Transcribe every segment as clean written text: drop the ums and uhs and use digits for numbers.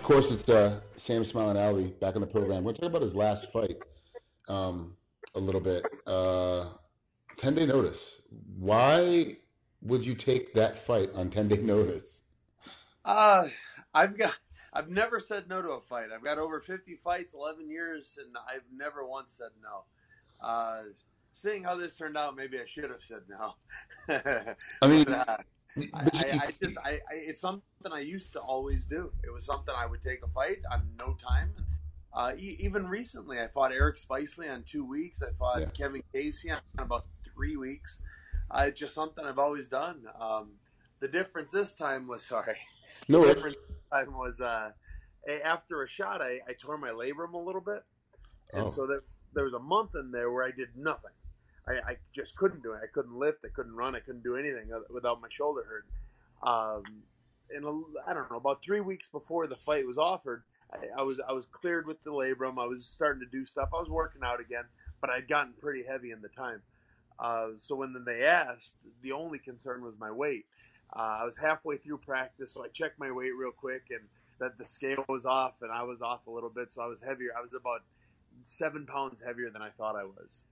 course, it's Sam Alvey back on the program. We're going to talk about his last fight a little bit. 10-day notice. Why would you take that fight on 10-day notice? Uh, I've got. I've never said no to a fight. I've got over 50 fights, 11 years, and I've never once said no. Uh, Seeing how this turned out, maybe I should have said no. I mean, But it's something I used to always do. It was something I would take a fight on no time. Even recently, I fought Eric Spicely on 2 weeks. I fought yeah. Kevin Casey on about 3 weeks. It's just something I've always done. The difference this time was No, The difference this time was after a shot, I tore my labrum a little bit, and so there was a month in there where I did nothing. I just couldn't do it. I couldn't lift. I couldn't run. I couldn't do anything without my shoulder hurting. And I don't know, about 3 weeks before the fight was offered, I was cleared with the labrum. I was starting to do stuff. I was working out again, but I'd gotten pretty heavy in the time. So when they asked, the only concern was my weight. I was halfway through practice, so I checked my weight real quick, and that the scale was off, and I was off a little bit, so I was heavier. I was about 7 pounds heavier than I thought I was.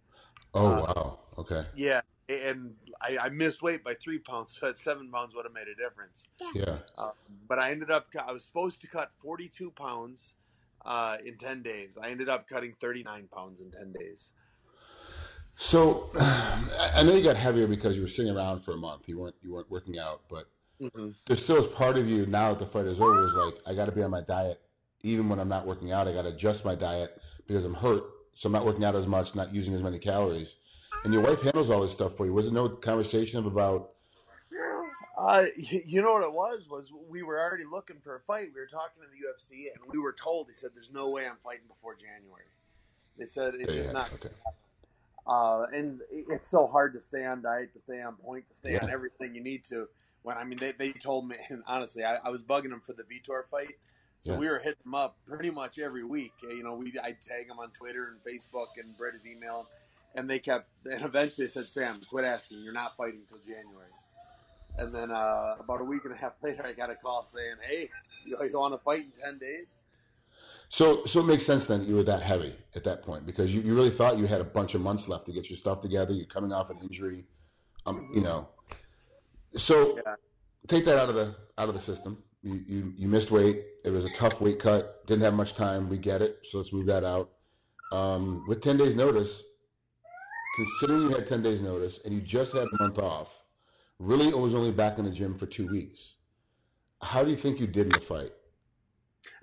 Oh, wow. Okay. Yeah, and I missed weight by 3 pounds, so that 7 pounds would have made a difference. Yeah. But I was supposed to cut 42 pounds in 10 days. I ended up cutting 39 pounds in 10 days. So I know you got heavier because you were sitting around for a month. You weren't working out, but there still is part of you now that the fight is over is like, I got to be on my diet. Even when I'm not working out, I got to adjust my diet because I'm hurt. So I'm not working out as much, not using as many calories. And your wife handles all this stuff for you. Was there no conversation about? You know what it was we were already looking for a fight. We were talking to the UFC, and we were told, they said, there's no way I'm fighting before January. They said it's just not. Okay. And it's so hard to stay on diet, to stay on point, to stay on everything you need to. They told me, and honestly, I was bugging them for the Vitor fight. So we were hitting them up pretty much every week. I'd tag them on Twitter and Facebook, and Brett would email them. And and eventually they said, Sam, quit asking. You're not fighting until January. And then about a week and a half later, I got a call saying, hey, you want to fight in 10 days? So it makes sense then that you were that heavy at that point because you really thought you had a bunch of months left to get your stuff together. You're coming off an injury, So take that out of the system. You missed weight. It was a tough weight cut. Didn't have much time. We get it. So let's move that out. With 10 days notice, considering you had 10 days notice and you just had a month off, really was only back in the gym for 2 weeks. How do you think you did in the fight?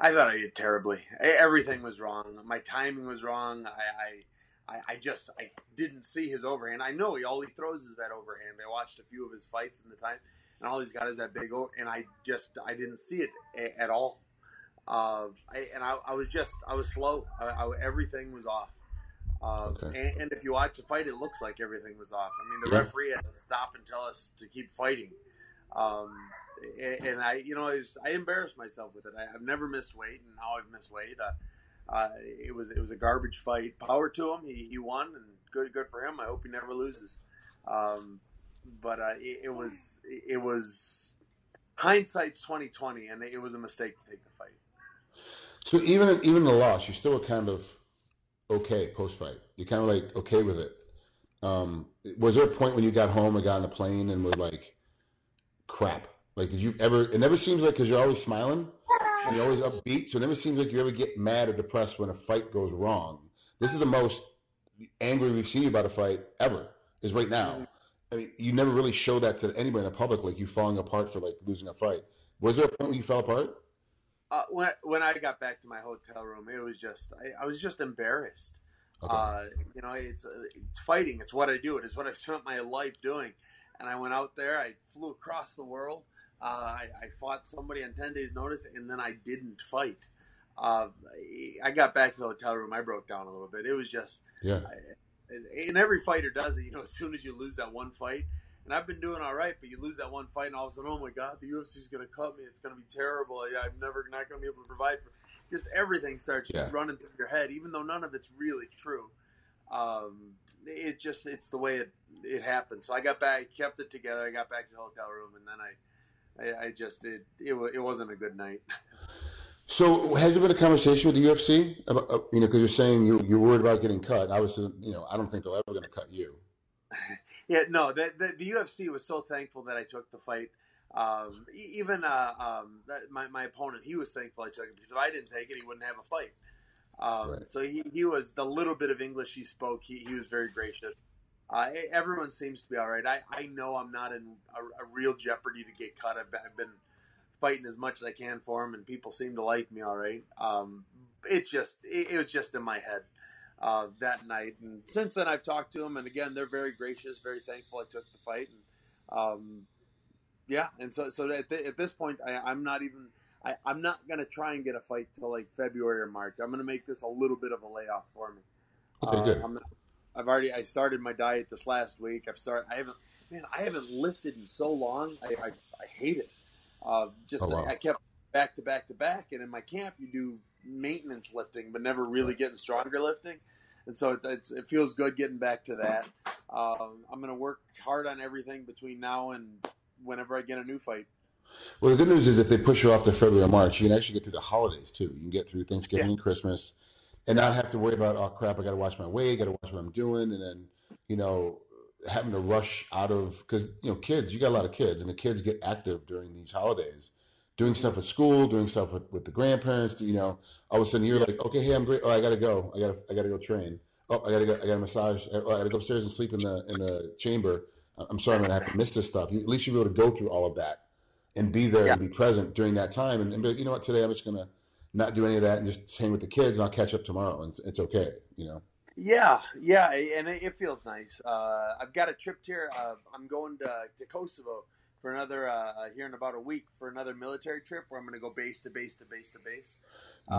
I thought I did terribly. Everything was wrong. My timing was wrong. I didn't see his overhand. I know all he throws is that overhand. I watched a few of his fights in the time, and all he's got is that big and I didn't see it at all. I was slow. Everything was off. And if you watch the fight, it looks like everything was off. I mean, the referee had to stop and tell us to keep fighting. And I embarrassed myself with it. I've never missed weight, and now I've missed weight. It was a garbage fight. Power to him. He won, and good for him. I hope he never loses. But it was hindsight's 2020, and it was a mistake to take the fight. So even the loss, you still were kind of okay post fight. You're kind of like okay with it. Was there a point when you got home and got on the plane and were like, crap? Like, did you ever? It never seems like because you're always smiling, and you're always upbeat. So it never seems like you ever get mad or depressed when a fight goes wrong. This is the most angry we've seen you about a fight ever. Is right now. I mean, you never really show that to anybody in the public, like you falling apart for like losing a fight. Was there a point when you fell apart? When I got back to my hotel room, it was just I was just embarrassed. Okay. It's fighting. It's what I do. It is what I spent my life doing. And I went out there. I flew across the world. I fought somebody on 10 days' notice, and then I didn't fight. I got back to the hotel room. I broke down a little bit. It was just, and every fighter does it. As soon as you lose that one fight, and I've been doing all right, but you lose that one fight, and all of a sudden, oh my God, the UFC's going to cut me. It's going to be terrible. I'm never not going to be able to provide for. Just everything starts running through your head, even though none of it's really true. It's the way it happened. So I got back, kept it together. I got back to the hotel room, and then it wasn't a good night. So has there been a conversation with the UFC about, because you're saying you're worried about getting cut. Obviously, I don't think they're ever going to cut you. Yeah, no, the UFC was so thankful that I took the fight. Even my opponent, he was thankful I took it because if I didn't take it, he wouldn't have a fight. Right. So he was the little bit of English he spoke. He was very gracious. Everyone seems to be all right. I know I'm not in a real jeopardy to get cut. I've been fighting as much as I can for him, and people seem to like me all right. It was just in my head that night, and since then I've talked to them, and again they're very gracious, very thankful I took the fight, and yeah, and so at this point I'm not even. I'm not gonna try and get a fight till like February or March. I'm gonna make this a little bit of a layoff for me. Okay, good. I started my diet this last week. I haven't lifted in so long. I hate it. Wow. I kept back to back to back, and in my camp you do maintenance lifting, but never really getting stronger lifting, and so it feels good getting back to that. I'm gonna work hard on everything between now and whenever I get a new fight. Well, the good news is if they push you off to February or March, you can actually get through the holidays too. You can get through Yeah, Thanksgiving and Christmas, and not have to worry about, oh crap, I got to watch my weight, got to watch what I'm doing, and then you know having to rush out of because kids, you got a lot of kids, and the kids get active during these holidays, doing mm-hmm. stuff at school, doing stuff with the grandparents. All of a sudden you're Yeah, like, okay, hey, I'm great. Oh, I got to go. I got to go train. Oh, I got a massage. Oh, I got to go upstairs and sleep in the chamber. I'm sorry, I'm gonna have to miss this stuff. At least you'll be able to go through all of that and be there yeah. and be present during that time and be like, you know what, today I'm just gonna not do any of that and just hang with the kids and I'll catch up tomorrow and it's okay. Yeah, and it feels nice. I've got a trip here. I'm going to Kosovo for another here in about a week for another military trip where I'm going to go base to base to base to base.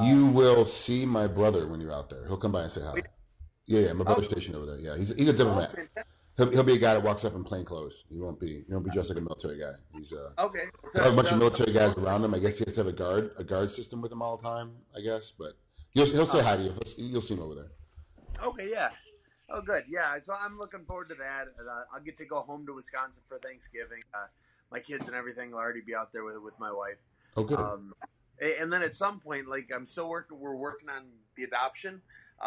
You will see my brother when you're out there. He'll come by and say hi. Yeah, my Oh, brother's stationed over there. Yeah, he's a diplomat. fantastic. He'll be a guy that walks up in plain clothes. He won't be just like a military guy. He's Okay. he'll have a bunch of military guys around him. I guess he has to have a guard system with him all the time, I guess, but he'll say hi to you. You'll see him over there. Okay, yeah. Oh, good. Yeah, so I'm looking forward to that. I'll get to go home to Wisconsin for Thanksgiving. My kids and everything will already be out there with my wife. Oh, good. And then at some point, like we're working on the adoption.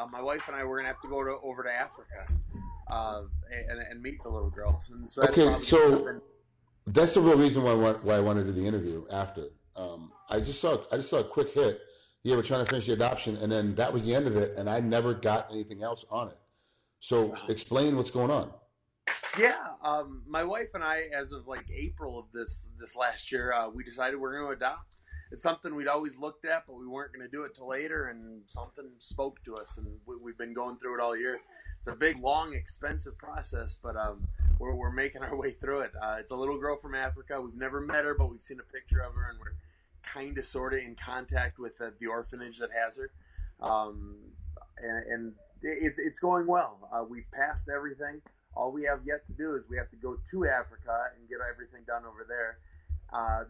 My wife and I, we're gonna have to go over to Africa and meet the little girl. And so Okay, so that's the real reason why I wanted to do the interview after. I just saw a quick hit. Yeah, we're trying to finish the adoption, and then that was the end of it, and I never got anything else on it. So explain what's going on. Yeah, my wife and I, as of like April of this last year, we decided we're going to adopt. It's something we'd always looked at, but we weren't going to do it till later, and something spoke to us, and we've been going through it all year. It's a big, long, expensive process, but we're making our way through it. It's a little girl from Africa. We've never met her, but we've seen a picture of her, and we're kind of, sort of in contact with the orphanage that has her. And it's going well. We've passed everything. All we have yet to do is we have to go to Africa and get everything done over there.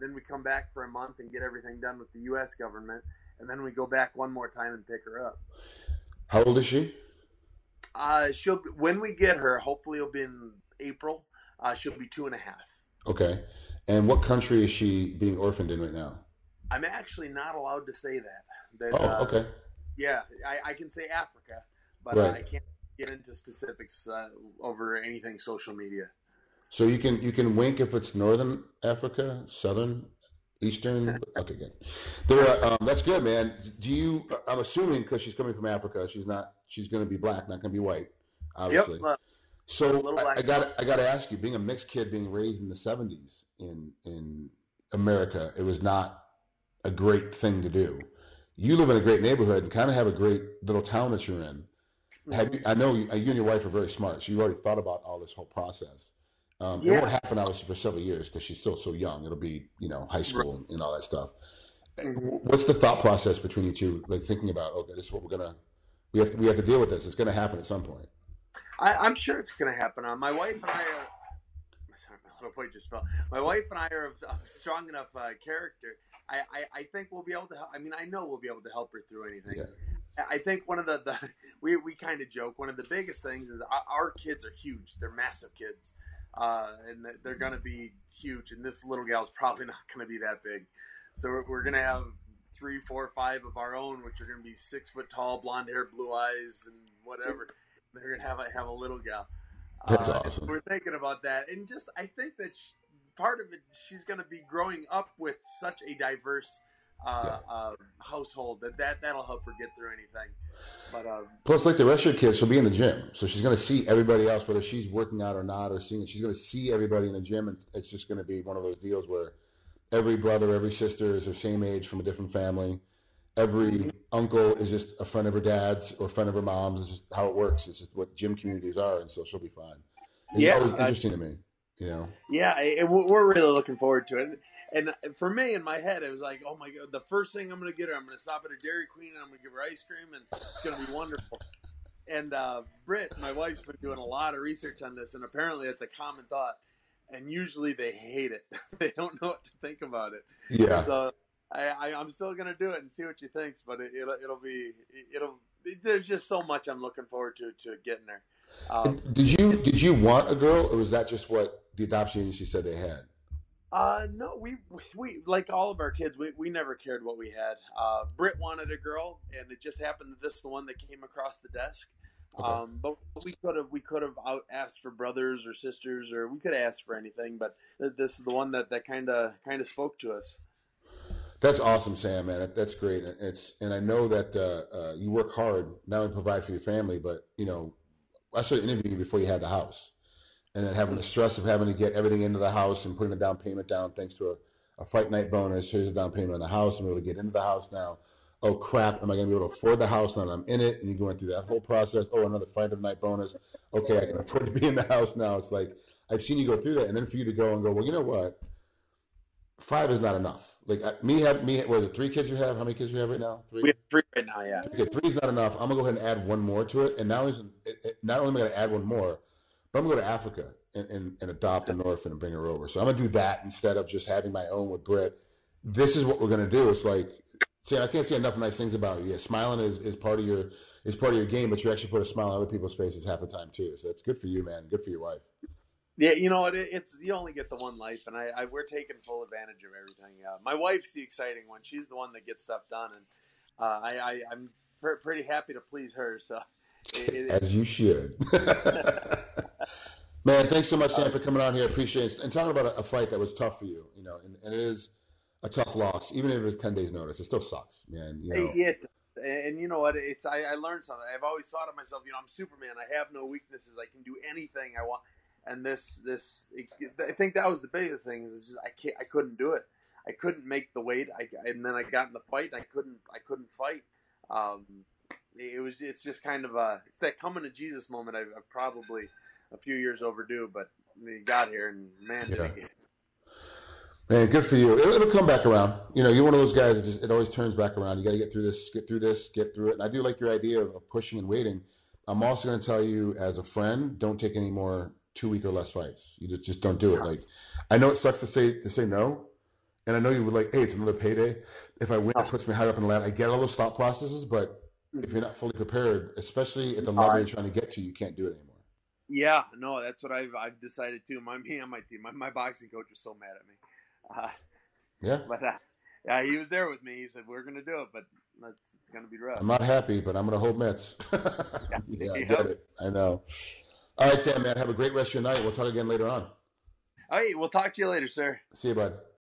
Then we come back for a month and get everything done with the U.S. government, and then we go back one more time and pick her up. How old is she? When we get her, hopefully it'll be in April. She'll be 2.5. Okay. And what country is she being orphaned in right now? I'm actually not allowed to say that. Okay. Yeah, I can say Africa, but Right. I can't get into specifics over anything social media. So you can wink if it's Northern Africa, Southern, Eastern. Okay, good. That's good, man. I'm assuming because she's coming from Africa, she's going to be black, not going to be white, obviously. Yep. So I got to ask you, being a mixed kid, being raised in the '70s in America, it was not a great thing to do. You live in a great neighborhood and kind of have a great little town that you're in. I know you and your wife are very smart, so you already thought about all this whole process. It won't happen obviously for several years because she's still so young. It'll be high school and all that stuff. What's the thought process between you two, like thinking about, okay, this is what we have to deal with this. It's going to happen at some point. I'm sure it's going to happen. My wife and I are. Sorry, my little boy just fell. My wife and I are of strong enough character. I think we'll be able to help. I mean, I know we'll be able to help her through anything. Yeah. I think one of we kind of joke. One of the biggest things is our kids are huge. They're massive kids, and they're going to be huge. And this little gal's probably not going to be that big. So we're going to have 3, 4, 5 of our own, which are going to be 6 foot tall, blonde hair, blue eyes, and whatever. They're going to have a little gal. That's So awesome. we're thinking about that, and just I think that part of it, she's going to be growing up with such a diverse Yeah. household that'll help her get through anything. But Plus, like the rest of your kids, she'll be in the gym, so she's going to see everybody else, whether she's working out or not, or seeing it. She's going to see everybody in the gym, and it's just going to be one of those deals where every brother, every sister is her same age from a different family. Every uncle is just a friend of her dad's or a friend of her mom's. It's just how it works. It's just what gym communities are, and so she'll be fine. It's yeah, always interesting to me, you know. yeah, we're really looking forward to it. And for me, in my head, it was like, oh my god, the first thing I'm going to get her, I'm going to stop at a Dairy Queen and I'm going to give her ice cream, and it's going to be wonderful. And Britt, my wife's been doing a lot of research on this, and apparently it's a common thought. And usually they hate it; they don't know what to think about it. Yeah. So I'm still going to do it and see what she thinks. But there's just so much I'm looking forward to getting her. Did you want a girl, or was that just what the adoption agency said they had? No, we like all of our kids. We never cared what we had. Britt wanted a girl, and it just happened that this is the one that came across the desk. Okay. But we could have asked for brothers or sisters, or we could have asked for anything. But this is the one that kind of spoke to us. That's awesome, Sam, man. That's great. And I know that you work hard not only to provide for your family, but you know, I saw you interviewing before you had the house, and then having the stress of having to get everything into the house and putting a down payment down thanks to a fight night bonus. Here's a down payment on the house. I'm able to get into the house now. Oh crap, am I going to be able to afford the house now that I'm in it? And you're going through that whole process. Oh, another fight of night bonus. Okay, I can afford to be in the house now. It's like I've seen you go through that, and then for you to go and go, well, you know what? 5 is not enough. Like was it 3 kids you have? How many kids you have right now? 3. We have 3 right now. Yeah. Okay, 3 is not enough. I'm gonna go ahead and add one more to it. And not only am I gonna add one more, but I'm gonna go to Africa and adopt an orphan and bring her over. So I'm gonna do that instead of just having my own with Britt. This is what we're gonna do. It's like, see, I can't say enough nice things about you. Yeah, smiling is part of your game, but you actually put a smile on other people's faces half the time too. So it's good for you, man. Good for your wife. Yeah, you know what? It's you only get the one life, and we're taking full advantage of everything. My wife's the exciting one; she's the one that gets stuff done, and I'm pretty happy to please her. So, as you should. Man, thanks so much, Sam, for coming on here. Appreciate it. And talking about a fight that was tough for you, you know, and it is a tough loss, even if it was 10 days notice. It still sucks, man. You know. Yeah, and you know what? I learned something. I've always thought of myself, you know, I'm Superman. I have no weaknesses. I can do anything I want. And I think that was the biggest thing. Is just I couldn't do it. I couldn't make the weight. And then I got in the fight. And I couldn't fight. It's just kind of it's that coming to Jesus moment. I've probably a few years overdue, but we got here, and man, did it get. Man, good for you. It'll come back around. You know, you're one of those guys that it always turns back around. You got to get through this, get through it. And I do like your idea of pushing and waiting. I'm also going to tell you as a friend, don't take any more 2-week or less fights. You just don't do it. Like, I know it sucks to say no, and I know you would like, hey, it's another payday. If I win, it puts me higher up in the ladder. I get all those thought processes, but if you're not fully prepared, especially at the level you're trying to get to, you can't do it anymore. Yeah, no, that's what I've decided too. Me and my team, my boxing coach was so mad at me. Yeah. But he was there with me. He said, we're going to do it, but it's going to be rough. I'm not happy, but I'm going to hold mitts. Yeah, I get it. I know. All right, Sam, man, have a great rest of your night. We'll talk again later on. All right, we'll talk to you later, sir. See you, bud.